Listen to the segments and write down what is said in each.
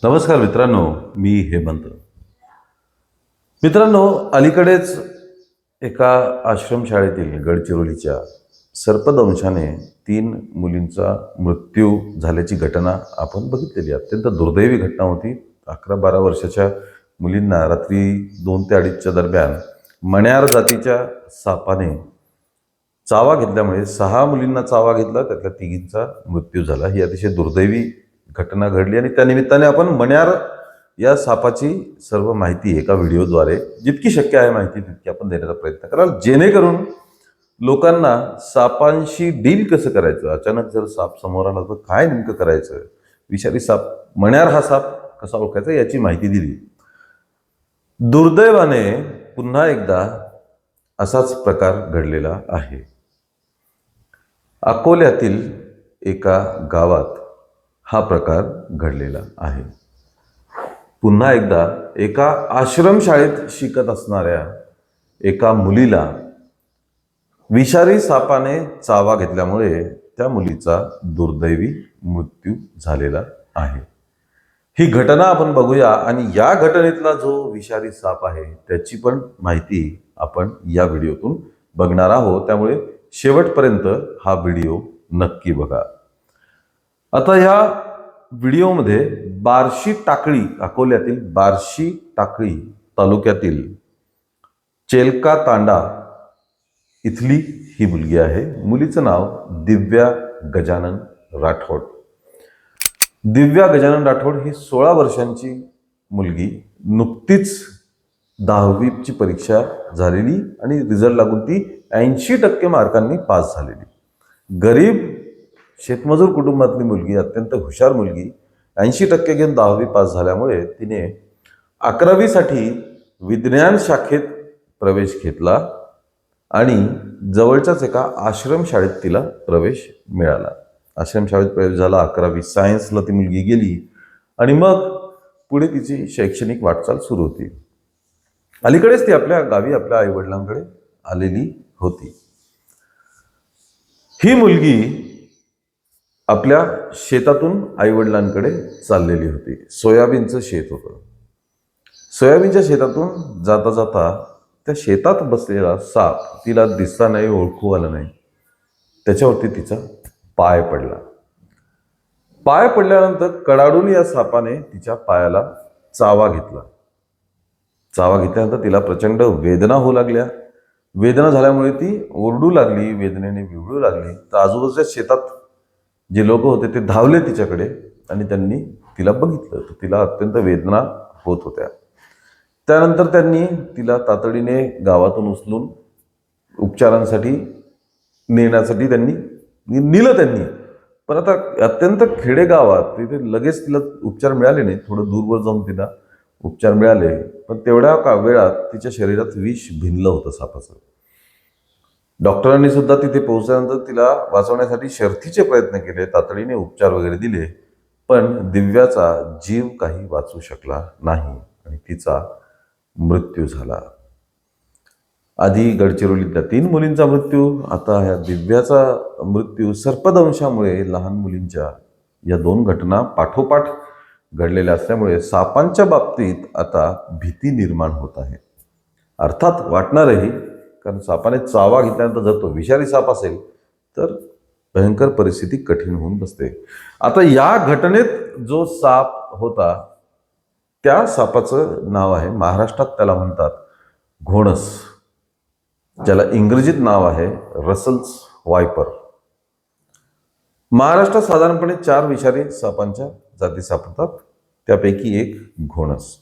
नमस्कार मित्रांनो, मी हेमंत. मित्रांनो, अलीकडेच एका आश्रमशाळेतील गडचिरोलीच्या सर्पदंशाने 3 मुलींचा मृत्यू झाल्याची घटना आपण बघितलेली आहे. अत्यंत दुर्दैवी घटना होती. 11-12 वर्षाच्या मुलींना रात्री 2 ते 2:30च्या दरम्यान मण्यार जातीच्या सापाने चावा घेतल्यामुळे 6 मुलींना चावा घेतला, त्यातल्या 3चा मृत्यू झाला. ही अतिशय दुर्दैवी घटना घडली आणि त्या निमित्ताने आपण मण्यार या सापाची सर्व माहिती एका व्हिडिओद्वारे जितकी शक्य आहे माहिती तितकी आपण देण्याचा प्रयत्न कराल, जेणेकरून लोकांना सापांशी डील कसं करायचं, अचानक जर साप समोर आला तर काय नेमकं करायचं, विषारी साप मण्यार हा साप कसा ओळखायचा याची माहिती दिली. दुर्दैवाने पुन्हा एकदा असाच प्रकार घडलेला आहे. अकोल्यातील एका गावात हा प्रकार घडलेला आहे. पुन्हा एकदा एका आश्रमशाळेत शिकत असणाऱ्या एका मुलीला विषारी सापाने चावा घेतल्यामुळे त्या मुलीचा दुर्दैवी मृत्यू झालेला आहे. ही घटना आपण बघूया आणि या घटनेतला जो विषारी साप आहे त्याची पण माहिती आपण या व्हिडिओतून बघणार आहोत. त्यामुळे शेवटपर्यंत हा व्हिडिओ नक्की बघा. आता ह्या व्हिडिओमध्ये बार्शी टाकळी, अकोल्यातील बार्शी टाकळी तालुक्यातील चेलका तांडा इथली ही मुलगी आहे. मुलीचं नाव दिव्या गजानन राठोड. दिव्या गजानन राठोड ही 16 वर्षांची मुलगी, नुकतीच 10वीची परीक्षा झालेली आणि रिझल्ट लागून ती 80% मार्कांनी पास झालेली. गरीब शेतमजूर कुटुंबातली मुलगी, अत्यंत हुशार मुलगी, 80% घेऊन 10वी पास झाल्यामुळे तिने 11वीसाठी विज्ञान शाखेत प्रवेश घेतला आणि जवळच्याच एका आश्रमशाळेत तिला प्रवेश मिळाला. आश्रमशाळेत प्रवेश झाला. 11वी सायन्सला ती मुलगी गेली आणि मग पुढे तिची शैक्षणिक वाटचाल सुरू होती. अलीकडेच ती आपल्या गावी आपल्या आईवडिलांकडे आलेली होती. ही मुलगी आपल्या शेतातून आईवडिलांकडे चाललेली होती. सोयाबीनचं शेत होतं. सोयाबीनच्या शेतातून जाता जाता त्या शेतात बसलेला साप तिला दिसला नाही, ओळखू आला नाही. त्याच्यावरती तिचा पाय पडला. पाय पडल्यानंतर कडाडून या सापाने तिच्या पायाला चावा घेतला. चावा घेतल्यानंतर तिला प्रचंड वेदना होऊ लागल्या. वेदना झाल्यामुळे ती ओरडू लागली, वेदनेने विवळू लागली. तर आजूबाजूच्या शेतात जे लोक होते ते धावले तिच्याकडे आणि त्यांनी तिला बघितलं तर तिला अत्यंत वेदना होत होत्या. त्यानंतर त्यांनी तिला तातडीने गावातून उचलून उपचारांसाठी नेण्यासाठी नेलं. पण आता अत्यंत खेडेगावात तिथे लगेच तिला उपचार मिळाले नाही. थोडं दूरवर जाऊन तिला उपचार मिळाले, पण तेवढ्या वेळात तिच्या शरीरात विष भिनलं होतं सापाचं. डॉक्टरांनी सुद्धा तिथे पोहोचल्यानंतर तिला वाचवण्यासाठी शर्थीचे प्रयत्न केले, तातडीने उपचार वगैरे दिले, पण दिव्याचा जीव काही वाचू शकला नाही आणि तिचा मृत्यू झाला. आधी गडचिरोलीतल्या 3 मुलींचा मृत्यू, आता ह्या दिव्याचा मृत्यू सर्पदंशामुळे लहान मुलींच्या या 2 घटना पाठोपाठ घडलेल्या असल्यामुळे सापांच्या बाबतीत आता भीती निर्माण होत आहे. अर्थात वाटणारही, कारण सापाने चावा घेतल्यानंतर जर तो विषारी साप असेल तर भयंकर परिस्थिती कठीण होऊन बसते. आता या घटनेत जो साप होता त्या सापाचं नाव आहे, महाराष्ट्रात त्याला म्हणतात घोणस, ज्याला इंग्रजीत नाव आहे रसल्स वायपर. महाराष्ट्रात साधारणपणे 4 विषारी सापांच्या जाती सापडतात, त्यापैकी एक घोणस.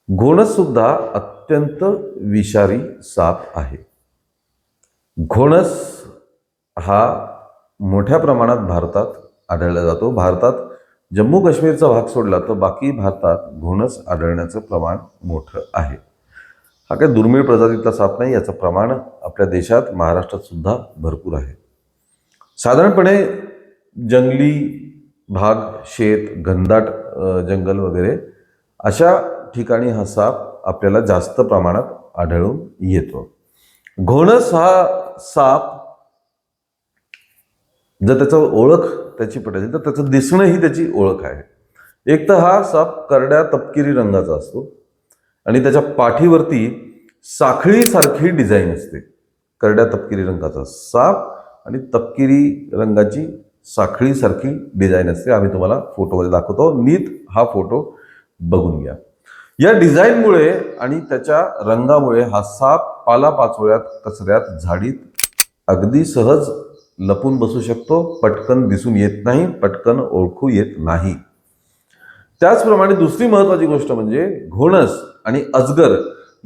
घोणस सुद्धा अत्यंत विषारी साप आहे. घोणस हा मोठ्या प्रमाणात भारतात आढळला जातो. भारतात जम्मू काश्मीरचा भाग सोडला तर बाकी भारतात घोणस आढळण्याचं प्रमाण मोठं आहे. हा काही दुर्मिळ प्रजातीतला साप नाही. याचं प्रमाण आपल्या देशात, महाराष्ट्रात सुद्धा भरपूर आहे. साधारणपणे जंगली भाग, शेत, घनदाट जंगल वगैरे अशा ठिकाणी हा साप आपल्याला जास्त प्रमाणात आढळून येतो. घोणस हा साप जर त्याचं ओळख त्याची पटेल तर त्याचं दिसणं ही त्याची ओळख आहे. एक तर हा साप करड्या तपकिरी रंगाचा असतो आणि त्याच्या पाठीवरती साखळीसारखी डिझाईन असते. करड्या तपकिरी रंगाचा साप आणि तपकिरी रंगाची साखळीसारखी डिझाईन असते. आम्ही तुम्हाला फोटोमध्ये दाखवतो, नीट हा फोटो बघून घ्या. या डिझाईनमुळे आणि त्याच्या रंगामुळे हा साप पालापाचोळ्यात, कचऱ्यात, झाडीत अगदी सहज लपून बसू शकतो. पटकन दिसून येत नाही, पटकन ओळखू येत नाही. त्याचप्रमाणे दुसरी महत्वाची गोष्ट म्हणजे घोणस आणि अजगर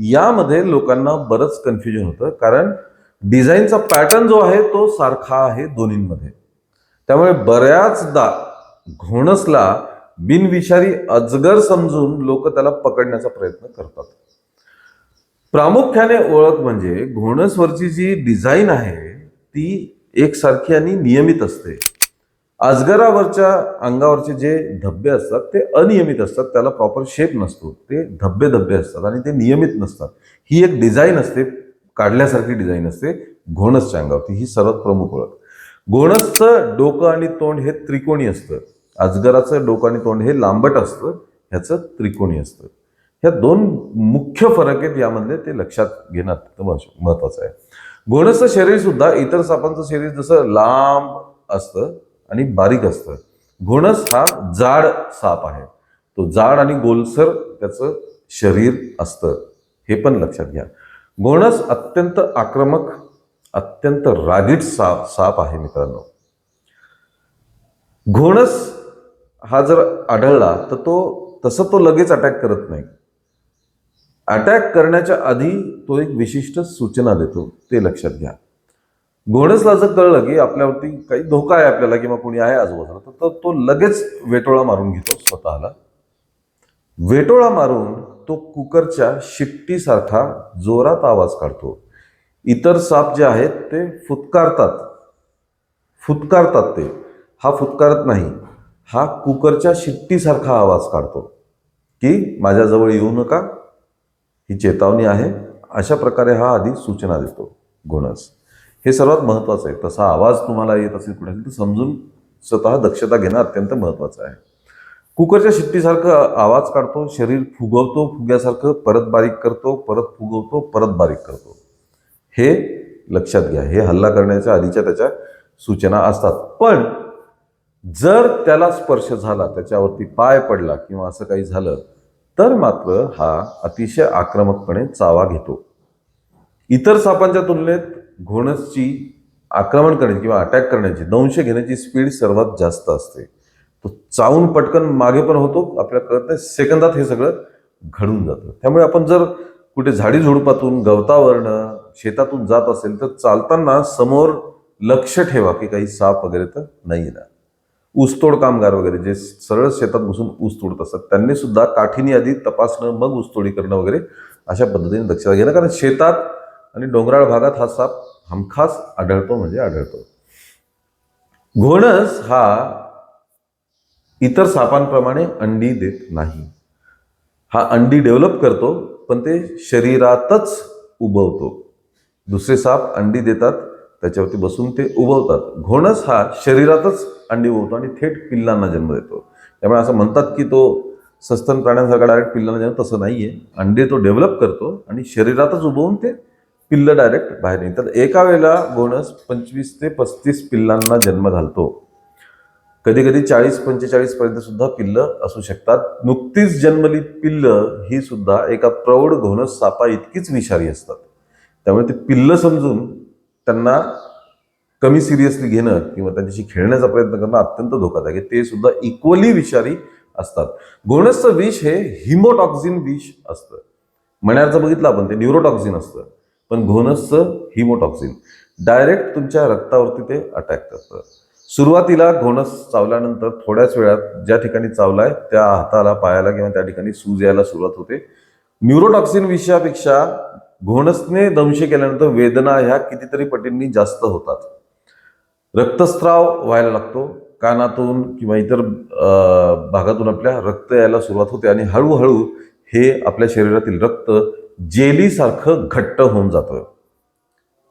यामध्ये लोकांना बरंच कन्फ्युजन होतं, कारण डिझाईनचा पॅटर्न जो आहे तो सारखा आहे दोन्हींमध्ये. त्यामुळे बऱ्याचदा घोणसला बिनविषारी अजगर समजून लोक त्याला पकडण्याचा प्रयत्न करतात. प्रामुख्याने ओळख म्हणजे घोणसवरची जी डिझाईन आहे ती एकसारखी आणि नियमित असते. अजगरावरच्या अंगावरचे जे धब्बे असतात ते अनियमित असतात, त्याला प्रॉपर शेप नसतो, ते धब्बे धब्बे असतात आणि ते नियमित नसतात. ही एक डिझाईन असते, काढल्यासारखी डिझाईन असते घोणसच्या अंगावरती. ही सर्वात प्रमुख ओळख. घोणसचं डोकं आणि तोंड हे त्रिकोणी असतं, अजगराचं डोकं आणि तोंड हे लांबट असतं, ह्याचं त्रिकोणी असतं. ह्या दोन मुख्य फरक आहेत यामधले, ते लक्षात घेणं अत्यंत महत्वाचं आहे. घोणसचं शरीर सुद्धा इतर सापांचं शरीर जसं लांब असतं आणि बारीक असतं, घोणस हा जाड साप आहे. तो जाड आणि गोलसर त्याचं शरीर असतं, हे पण लक्षात घ्या. घोणस अत्यंत आक्रमक, अत्यंत रागीट साप आहे मित्रांनो. घोणस हा जर आढळला तर तो लगेच अटॅक करत नाही. अटॅक करण्याच्या आधी तो एक विशिष्ट सूचना देतो, ते लक्षात घ्या. घोणसला जर कळलं की आपल्यावरती काही धोका आहे आपल्याला किंवा कोणी आहे आजूबाजूला, तर तो लगेच वेटोळा मारून घेतो स्वतःला. वेटोळा मारून तो कुकरच्या शिट्टीसारखा जोरात आवाज काढतो. इतर साप जे आहेत ते फुतकारतात, ते हा फुतकारत नाही, हा कुकरच्या शिट्टीसारखा आवाज काढतो की माझ्याजवळ येऊ नका, ही चेतावणी आहे. अशा प्रकारे हा आधी सूचना देतो घोणस. हे सर्वात महत्वाचं आहे. तसा आवाज तुम्हाला येत असेल कुठे तर समजून स्वतः दक्षता घेणं अत्यंत महत्वाचं आहे. कुकरच्या शिट्टीसारखं आवाज काढतो, शरीर फुगवतो, फुग्यासारखं परत बारीक करतो, परत फुगवतो, परत बारीक करतो. हे लक्षात घ्या. हे हल्ला करण्याच्या आधीच्या त्याच्या सूचना असतात. पण जर त्याला स्पर्श झाला, त्याच्यावरती पाय पडला किंवा असं काही झालं तर मात्र हा अतिशय आक्रमकपणे चावा घेतो. इतर सापांच्या तुलनेत घोणसची आक्रमण करण्याची किंवा अटॅक करण्याची, दंश घेण्याची स्पीड सर्वात जास्त असते. तो चावून पटकन मागे पण होतो, आपल्याला कळत नाही, सेकंदात हे सगळं घडून जातं. त्यामुळे आपण जर कुठे झाडी झुडपातून, गवतावरनं, शेतातून जात असेल तर चालताना समोर लक्ष ठेवा की काही साप वगैरे तर नाही ना. ऊसतोड कामगार वगैरे जे सरळ शेतात बसून ऊस तोडत असतात, त्यांनी सुद्धा काठीने आधी तपासणं, मग ऊसतोडी करणं वगैरे अशा पद्धतीने दक्षता घेणं, कारण शेतात आणि डोंगराळ भागात हा साप हमखास आढळतो म्हणजे आढळतो. घोणस हा इतर सापांप्रमाणे अंडी देत नाही. हा अंडी डेव्हलप करतो पण ते शरीरातच उबवतो. दुसरे साप अंडी देतात, त्याच्यावरती बसून ते उबवतात. घोणस हा शरीरातच अंडी उबवतो आणि थेट पिल्लांना जन्म देतो. त्यामुळे असं म्हणतात की तो सस्तन प्राण्यांसारखा डायरेक्ट पिल्लांना जन्म, तसं नाहीये. अंडे तो डेव्हलप करतो आणि शरीरातच उबवून ते पिल्लं डायरेक्ट बाहेर निघतात. एका वेळेला घोणस 25 ते 35 पिल्लांना जन्म घालतो. कधी कधी 40-45 पर्यंत सुद्धा पिल्लं असू शकतात. नुकतीच जन्मली पिल्लं ही सुद्धा एका प्रौढ घोणस सापा इतकीच विषारी असतात. त्यामुळे ते पिल्लं समजून त्यांना कमी सिरियसली घेणं किंवा त्यांच्याशी खेळण्याचा प्रयत्न करणं अत्यंत धोकादायक आहे. ते सुद्धा इक्वली विषारी असतात. घोणसचं विष हे हिमोटॉक्झिन विष असतं. मण्याचं बघितलं आपण, ते न्यूरोटॉक्झिन असतं, पण घोणसचं हिमोटॉक्झिन डायरेक्ट तुमच्या रक्तावरती ते अटॅक करतं. सुरुवातीला घोणस चावल्यानंतर थोड्याच वेळात ज्या ठिकाणी चावलाय त्या हाताला, पायाला किंवा त्या ठिकाणी सूज यायला सुरुवात होते. न्यूरोटॉक्सिन विषयापेक्षा घोणसने दंश केल्यानंतर वेदना ह्या कितीतरी पटींनी जास्त होतात. रक्तस्राव व्हायला लागतो, कानातून किंवा इतर भागातून आपल्या रक्त यायला सुरुवात होते आणि हळूहळू हे आपल्या शरीरातील रक्त जेलीसारखं घट्ट होऊन जातं.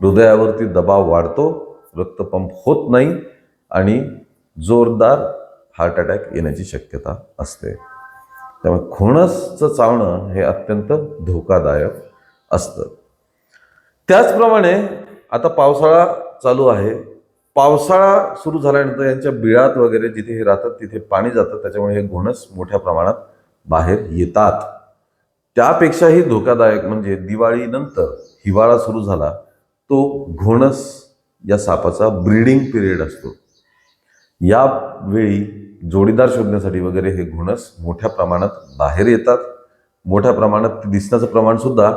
हृदयावरती दबाव वाढतो, रक्त पंप होत नाही आणि जोरदार हार्ट अटॅक येण्याची शक्यता असते. त्यामुळे घोणसचं चावणं हे अत्यंत धोकादायक असतं. त्याचप्रमाणे आता पावसाळा चालू आहे. पावसाळा सुरू झाल्यानंतर यांच्या बिळात वगैरे जिथे हे राहतात तिथे पाणी जातं, त्याच्यामुळे हे घोणस मोठ्या प्रमाणात बाहेर येतात. त्यापेक्षाही धोकादायक म्हणजे दिवाळीनंतर हिवाळा सुरू झाला, तो घोणस या सापाचा ब्रीडिंग पिरियड असतो. या वेळी जोडीदार शोधण्यासाठी वगैरे हे घोणस मोठ्या प्रमाणात बाहेर येतात. मोठ्या प्रमाणात दिसण्याचं प्रमाण सुद्धा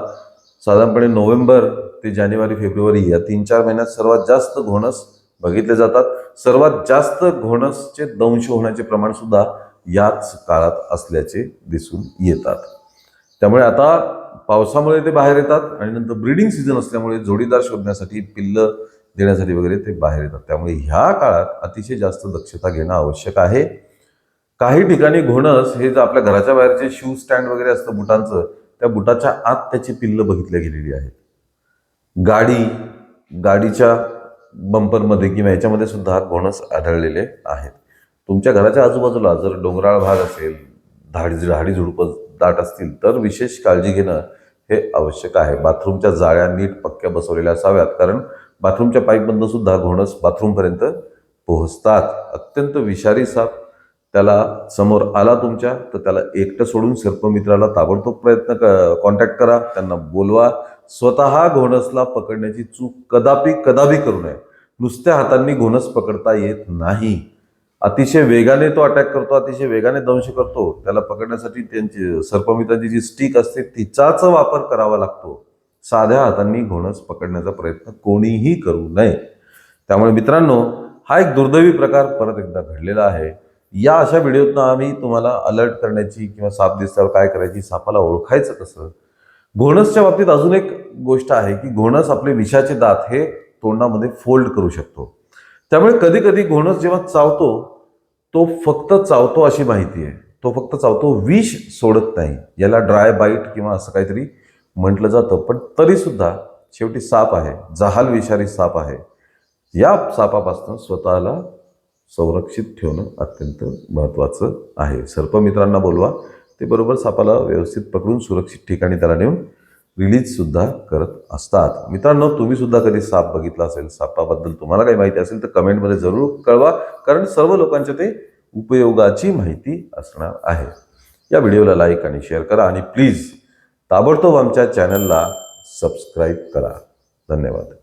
साधारणपणे नोव्हेंबर ते जानेवारी फेब्रुवारी या 3-4 महिन्यात सर्वात जास्त घोणस बघितले जातात. सर्वात जास्त घोणसचे दंश होण्याचे प्रमाण सुद्धा याच काळात असल्याचे दिसून येतात. त्यामुळे आता पावसामुळे ते बाहेर येतात आणि नंतर ब्रीडिंग सीझन असल्यामुळे जोडीदार शोधण्यासाठी, पिल्लं देण्यासाठी वगैरे ते बाहेर येतात. त्यामुळे ह्या काळात अतिशय जास्त दक्षता घेणं आवश्यक आहे. काही ठिकाणी घोणस हे जर आपल्या घराच्या बाहेरचे शू स्टँड वगैरे असतं बुटांचं, त्या बुटाच्या आत त्याची पिल्लं बघितल्या गेलेली आहेत. गाडीच्या बंपरमध्ये किंवा याच्यामध्ये सुद्धा घोणस आढळलेले आहेत. तुमच्या घराच्या आजूबाजूला जर डोंगराळ भाग असेल, झाडी झुडपं दाट असतील तर विशेष काळजी घेणं हे आवश्यक आहे. बाथरूमच्या जाळ्या नीट पक्क्या बसवलेल्या असाव्यात, कारण बाथरूमच्या पाईपमधनं सुद्धा घोणस बाथरूमपर्यंत पोहोचतात. अत्यंत विषारी साप, त्याला समोर आला तुमच्या तर त्याला एकटं सोडून सर्पमित्राला ताबडतोब कॉन्टॅक्ट करा, त्यांना बोलवा. स्वतः घोणसला पकडण्याची चूक कदापि करू नये. नुसत्या हातांनी घोणस पकडता येत नाही. अतिशय वेगाने तो अटॅक करतो, अतिशय वेगाने दंश करतो. त्याला पकडण्यासाठी त्यांची सर्पमित्राची जी स्टिक असते तिचाच वापर करावा लागतो. साध्या हातांनी घोणस पकडण्याचा प्रयत्न कोणीही करू नये. त्यामुळे मित्रांनो, हा एक दुर्दैवी प्रकार परत एकदा घडलेला आहे. या अशा व्हिडिओतनं आम्ही तुम्हाला अलर्ट करण्याची किंवा साप दिसल्यावर काय करायची, सापाला ओळखायचं कसं. घोणसच्या बाबतीत अजून एक गोष्ट आहे की घोणस आपले विषाचे दात हे तोंडामध्ये फोल्ड करू शकतो. त्यामुळे कधी कधी घोणस जेव्हा चावतो, तो फक्त चावतो अशी माहिती आहे. तो फक्त चावतो, विष सोडत नाही. याला ड्राय बाईट किंवा असं काहीतरी म्हटलं जातं. पण तरी सुद्धा शेवटी साप आहे, जहाल विषारी साप आहे. या सापापासून स्वतःला संरक्षित ठेवणं अत्यंत महत्त्वाचं आहे. सर्पमित्रांना बोलवा, ते बरोबर सापाला व्यवस्थित पकडून सुरक्षित ठिकाणी त्याला नेऊन रिलीज सुद्धा करत असतात. मित्रांनो, तुम्ही सुद्धा कधी साप बघितला असेल, सापाबद्दल तुम्हाला काही माहिती असेल तर कमेंटमध्ये जरूर कळवा, कारण सर्व लोकांच्या ते उपयोगाची माहिती असणार आहे. या व्हिडिओला लाईक आणि शेअर करा आणि प्लीज ताबडतोब आमच्या चॅनलला सबस्क्राईब करा. धन्यवाद.